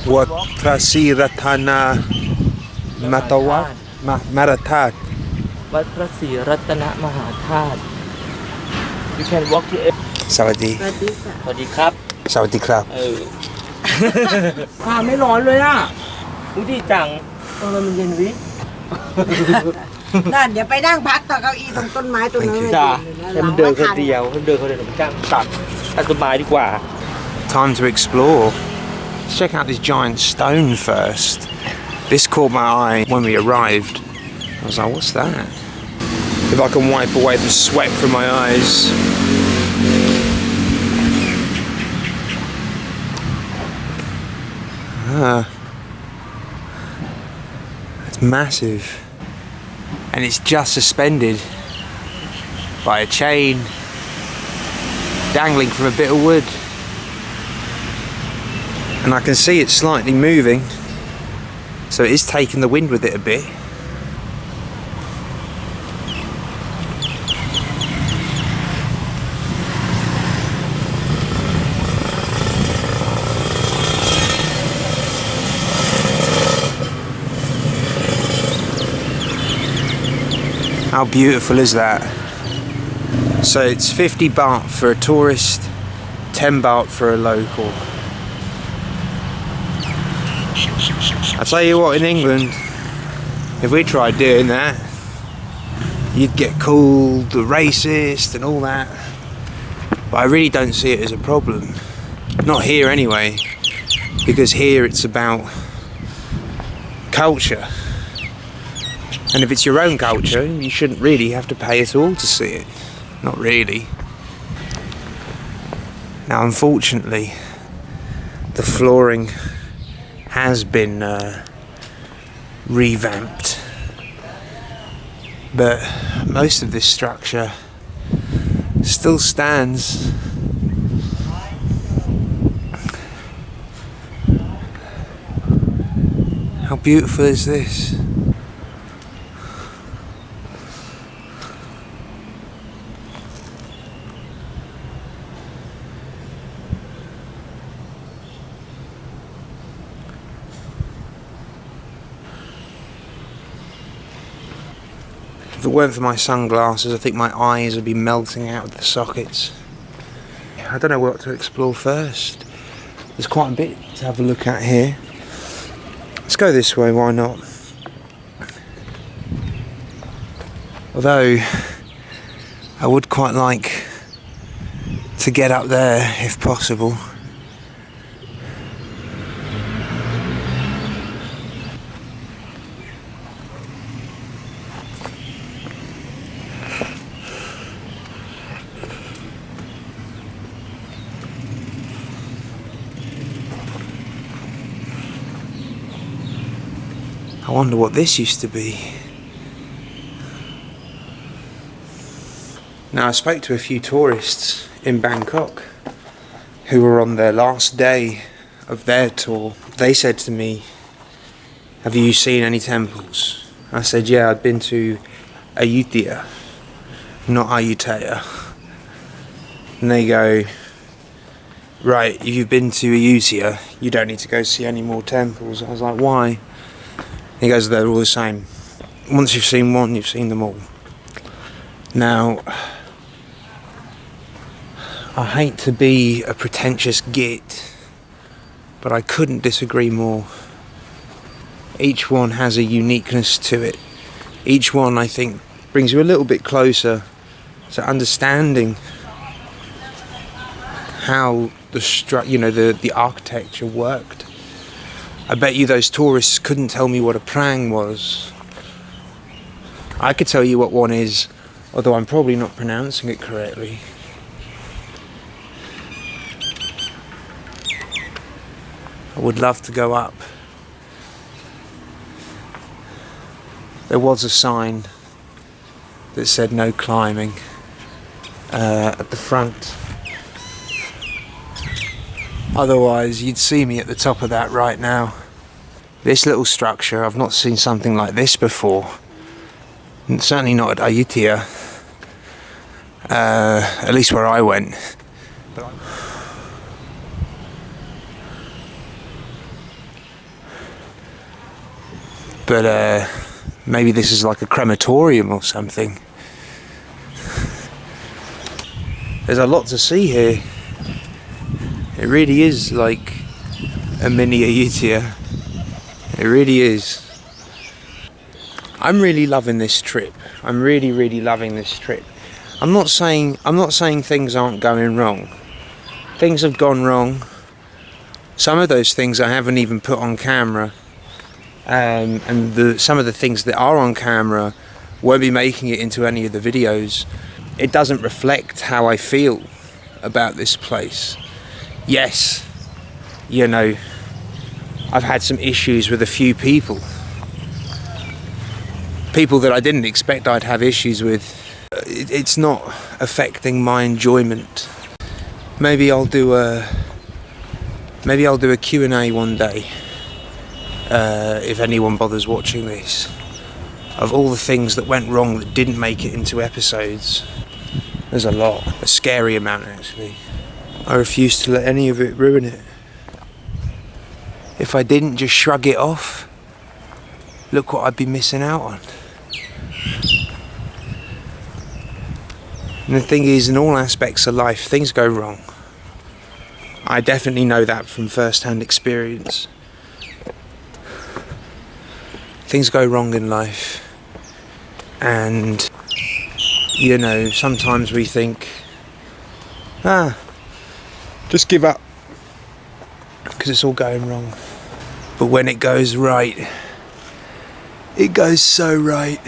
Wat Phrasri Rattana Mahathat. Wat Phrasri Rattana Mahathat. You can walk to it. สวัสดี สวัสดีครับ สวัสดีครับ ฟ้าไม่ร้อนเลยอ่ะดูดีจังมันเย็นวิ นั่นเดี๋ยวไปนั่งพักต่อเก้าอี้ตรงต้นไม้ตรงนั้นเลย จ้าให้มันเดินคนเดียวมันเดินคนเดียวมันจ้างตัดสบายดีกว่า Time to explore. Let's check out this giant stone first. This caught my eye when we arrived. I was like, what's that? If I can wipe away the sweat from my eyes. It's massive. And it's just suspended by a chain dangling from a bit of wood. And I can see it slightly moving, so it is taking the wind with it a bit. How beautiful is that? So it's 50 baht for a tourist, 10 baht for a local. I tell you what, in England, if we tried doing that, you'd get called the racist and all that. But I really don't see it as a problem. Not here anyway, because here it's about culture. And if it's your own culture, you shouldn't really have to pay at all to see it. Not really. Now, unfortunately, the flooring has been revamped, but most of this structure still stands. How beautiful is this? If it weren't for my sunglasses, I think my eyes would be melting out of the sockets. I don't know what to explore first. There's quite a bit to have a look at here. Let's go this way, why not? Although, I would quite like to get up there if possible. I wonder what this used to be. Now, I spoke to a few tourists in Bangkok who were on their last day of their tour. They said to me, have you seen any temples? I said, yeah, I'd been to Ayutthaya, not Ayutthaya. And they go, right, if you've been to Ayutthaya, you don't need to go see any more temples. I was like, why? He goes, they're all the same. Once you've seen one, you've seen them all. Now, I hate to be a pretentious git, but I couldn't disagree more. Each one has a uniqueness to it. Each one, I think, brings you a little bit closer to understanding how the architecture worked. I bet you those tourists couldn't tell me what a prang was. I could tell you what one is, although I'm probably not pronouncing it correctly. I would love to go up. There was a sign that said no climbing at the front. Otherwise, you'd see me at the top of that right now. This little structure, I've not seen something like this before. And certainly not at Ayutthaya. At least where I went. But maybe this is like a crematorium or something. There's a lot to see here. It really is like a mini Ayutthaya. It really is. I'm really loving this trip. I'm really loving this trip. I'm not saying things aren't going wrong. Things have gone wrong. Some of those things I haven't even put on camera. And some of the things that are on camera won't be making it into any of the videos. It doesn't reflect how I feel about this place. Yes, you know, I've had some issues with a few people. People that I didn't expect I'd have issues with. It's not affecting my enjoyment. Maybe I'll do a Q&A one day, if anyone bothers watching this, of all the things that went wrong that didn't make it into episodes. There's a lot, a scary amount actually. I refuse to let any of it ruin it. If I didn't just shrug it off, look what I'd be missing out on. And the thing is, in all aspects of life, things go wrong. I definitely know that from first-hand experience. Things go wrong in life. And, you know, sometimes we think, just give up, because it's all going wrong. But when it goes right, it goes so right.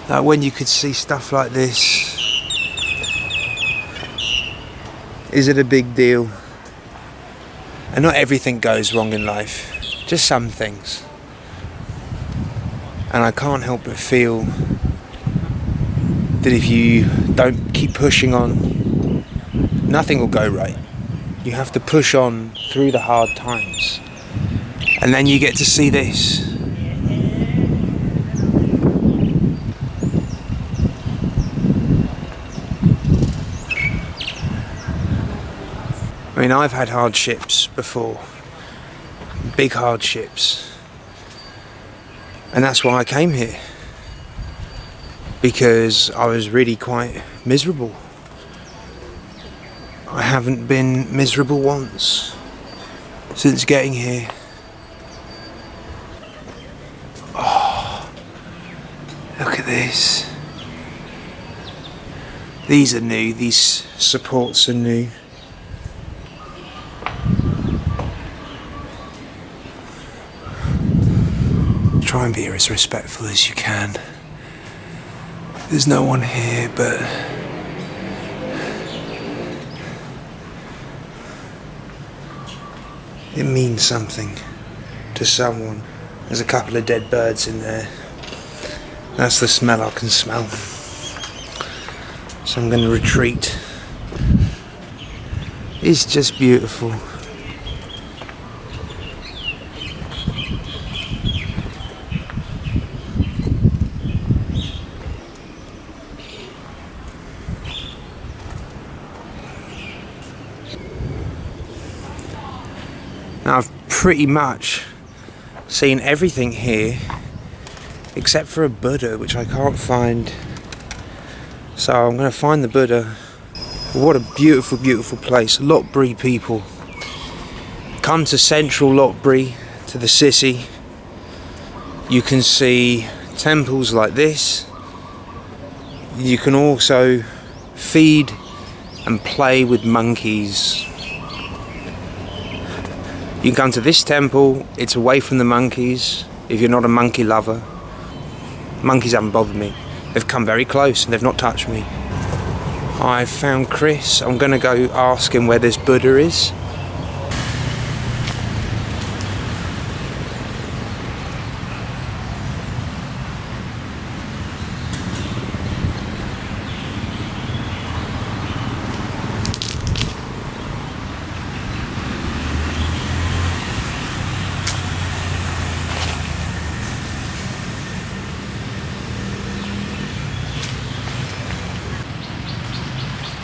Like when you could see stuff like this, is it a big deal? And not everything goes wrong in life, just some things. And I can't help but feel that if you don't keep pushing on, nothing will go right. You have to push on through the hard times. And then you get to see this. I mean, I've had hardships before, big hardships, and that's why I came here, because I was really quite miserable. I haven't been miserable once since getting here. Oh, look at this. These are new, these supports are new. Try and be as respectful as you can. There's no one here, but it means something to someone. There's a couple of dead birds in there. That's the smell I can smell. So I'm going to retreat. It's just beautiful. Now I've pretty much seen everything here except for a Buddha, which I can't find. So I'm going to find the Buddha. What a beautiful, beautiful place. Lopburi people. Come to central Lopburi, to the city. You can see temples like this. You can also feed and play with monkeys. You can come to this temple, it's away from the monkeys, if you're not a monkey lover. Monkeys haven't bothered me. They've come very close and they've not touched me. I've found Chris. I'm going to go ask him where this Buddha is.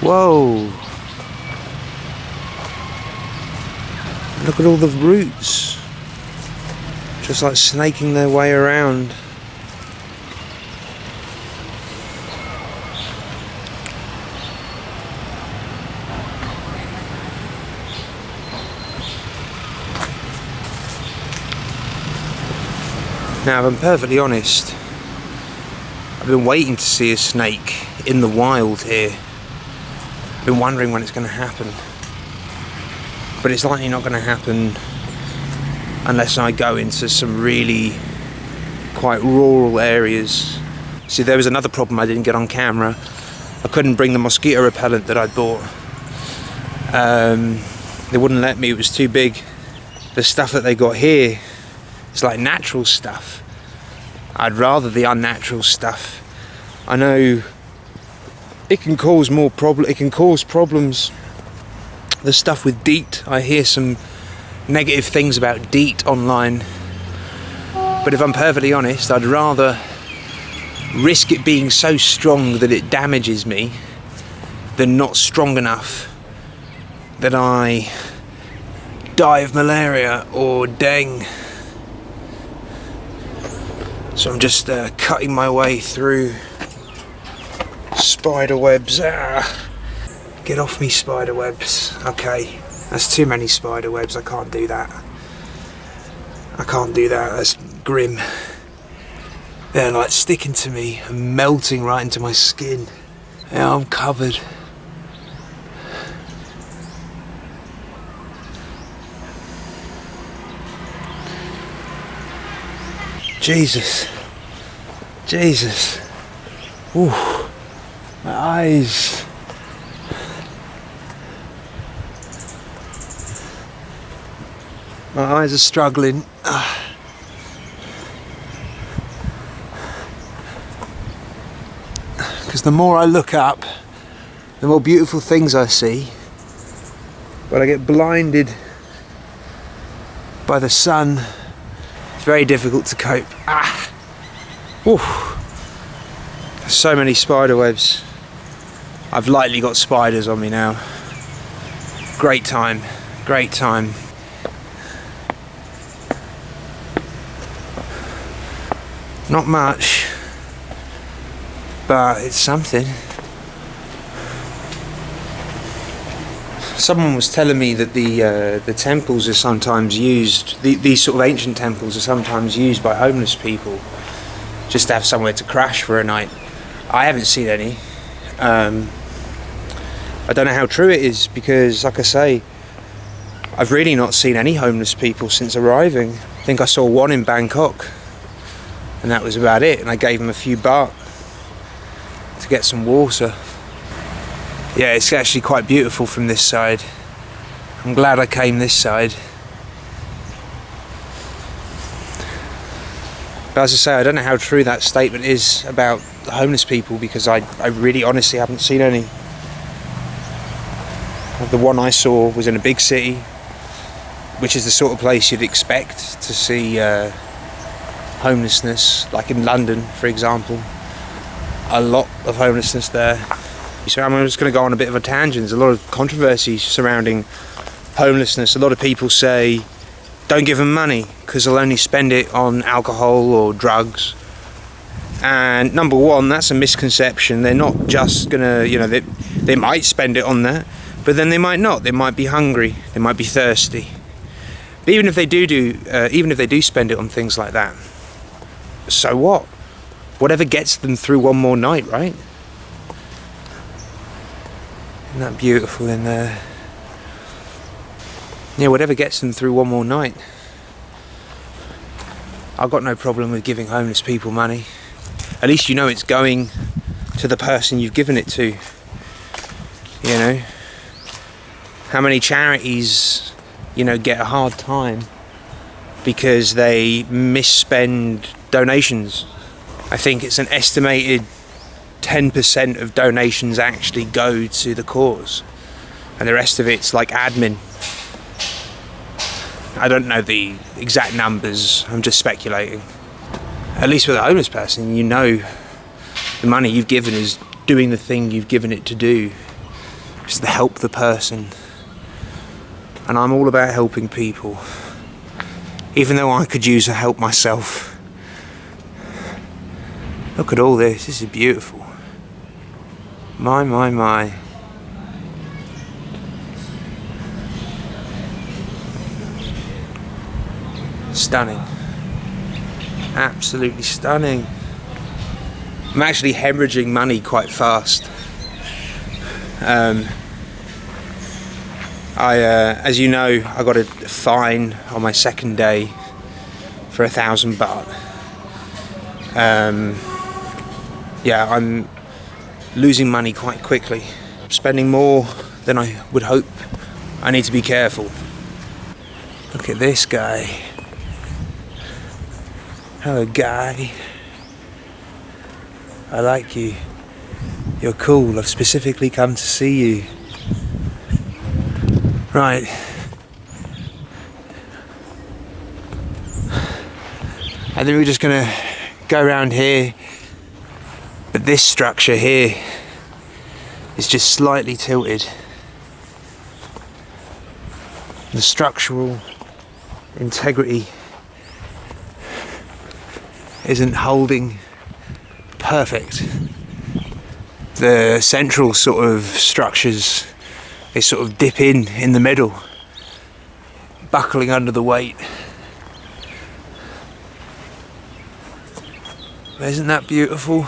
Whoa. Look at all the roots, just like snaking their way around. Now, if I'm perfectly honest, I've been waiting to see a snake in the wild here. I've been wondering when it's going to happen. But it's likely not going to happen unless I go into some really quite rural areas. See, there was another problem I didn't get on camera. I couldn't bring the mosquito repellent that I'd bought. They wouldn't let me, it was too big. The stuff that they got here, it's like natural stuff. I'd rather the unnatural stuff. I know it can cause problems. The stuff with DEET, I hear some negative things about DEET online. But if I'm perfectly honest, I'd rather risk it being so strong that it damages me than not strong enough that I die of malaria or dengue. So I'm just cutting my way through spider webs. Get off me, spider webs. Okay, that's too many spider webs. I can't do that. That's grim. They're like sticking to me and melting right into my skin. Yeah, I'm covered. Jesus. Ooh, my eyes. My eyes are struggling. Because the more I look up, the more beautiful things I see. But I get blinded by the sun. It's very difficult to cope. So many spider webs. I've lightly got spiders on me now. Great time. Not much, but it's something. Someone was telling me that the temples are sometimes used, these sort of ancient temples are sometimes used by homeless people just to have somewhere to crash for a night. I haven't seen any. I don't know how true it is because, like I say, I've really not seen any homeless people since arriving. I think I saw one in Bangkok and that was about it, and I gave him a few baht to get some water. Yeah, it's actually quite beautiful from this side. I'm glad I came this side. But as I say, I don't know how true that statement is about homeless people because I really honestly haven't seen any. The one I saw was in a big city, which is the sort of place you'd expect to see homelessness, like in London, for example. A lot of homelessness there. So I'm just going to go on a bit of a tangent. There's a lot of controversy surrounding homelessness. A lot of people say, don't give them money because they'll only spend it on alcohol or drugs. And number one, that's a misconception. They're not just going to, they might spend it on that, but then they might not. They might be hungry. They might be thirsty. But even if they do spend it on things like that, so what? Whatever gets them through one more night, right? Isn't that beautiful in there? Yeah, whatever gets them through one more night. I've got no problem with giving homeless people money. At least you know it's going to the person you've given it to. You know? How many charities, get a hard time because they misspend donations? I think it's an estimated 10% of donations actually go to the cause, and the rest of it's like admin. I don't know the exact numbers, I'm just speculating. At least with a homeless person, the money you've given is doing the thing you've given it to do, just to help the person. And I'm all about helping people, even though I could use a help myself. Look at all this. This is beautiful. My. Stunning. Absolutely stunning. I'm actually hemorrhaging money quite fast. As you know, I got a fine on my second day for 1,000 baht. Yeah, I'm losing money quite quickly. I'm spending more than I would hope. I need to be careful. Look at this guy. Hello, guy. I like you. You're cool. I've specifically come to see you. Right. I think we're just gonna go around here, but this structure here is just slightly tilted. The structural integrity isn't holding perfect. The central sort of structures, they sort of dip in the middle, buckling under the weight. Isn't that beautiful?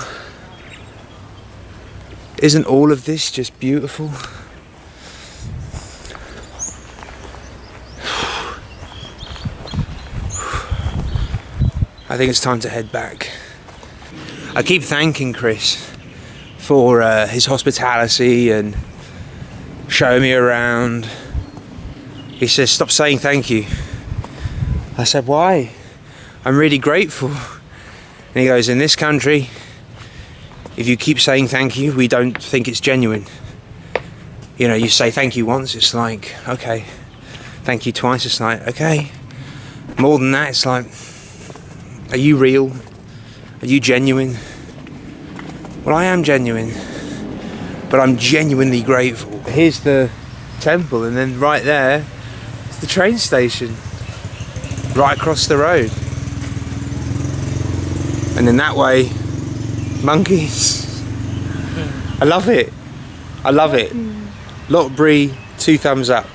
Isn't all of this just beautiful? I think it's time to head back. I keep thanking Chris for his hospitality and showing me around. He says, stop saying thank you. I said, why? I'm really grateful. And he goes, in this country, if you keep saying thank you, we don't think it's genuine. You know, you say thank you once, it's like, okay. Thank you twice, it's like, okay. More than that, it's like, are you real? Are you genuine? Well, I am genuine, but I'm genuinely grateful. Here's the temple, and then right there is the train station, right across the road. And then that way, monkeys. I love it. I love it. Lopburi, 2 thumbs up.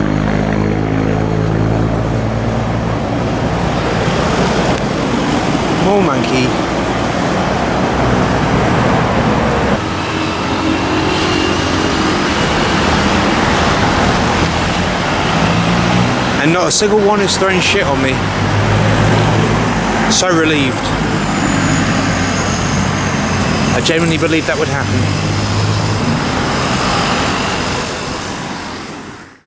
More monkey. And not a single one is throwing shit on me. So relieved. I genuinely believe that would happen.